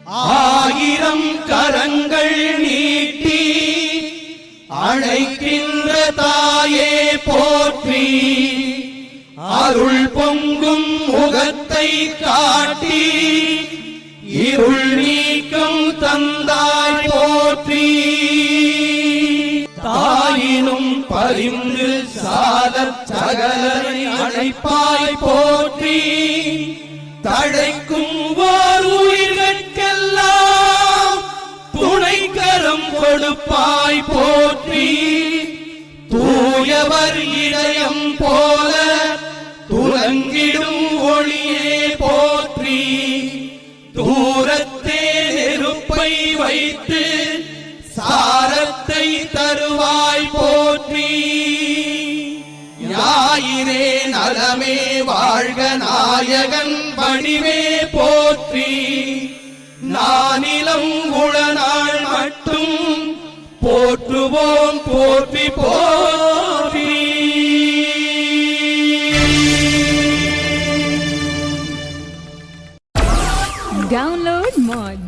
ஆயிரம் கரங்கள் நீட்டி அழைக்கின்ற தாயே போற்றி, அருள் பொங்கும் முகத்தை காட்டி இருள் நீக்கம் தந்தாய் போற்றி. தாயினும் பரிந்து சாலச் சகலரை அழைப்பாய் போற்றி, தழைக்கும் ஓர் உயிர்கட்கெல்லாம் துணைக்கரம் கொடுப்பாய் போற்றி. தூயவர் இதயம் போல துலங்கிடும் ஒளியே போற்றி, தூரத்தே நெருப்பை வைத்து சாரத்தை தருவாய் போற்றி. ஞாயிறே நலமே வாழ்க நாயகன் வடிவே போற்றி, நானிலம் உளநாள் மட்டும் போற்றுவோம் போற்றி போற்றி. Download Moj.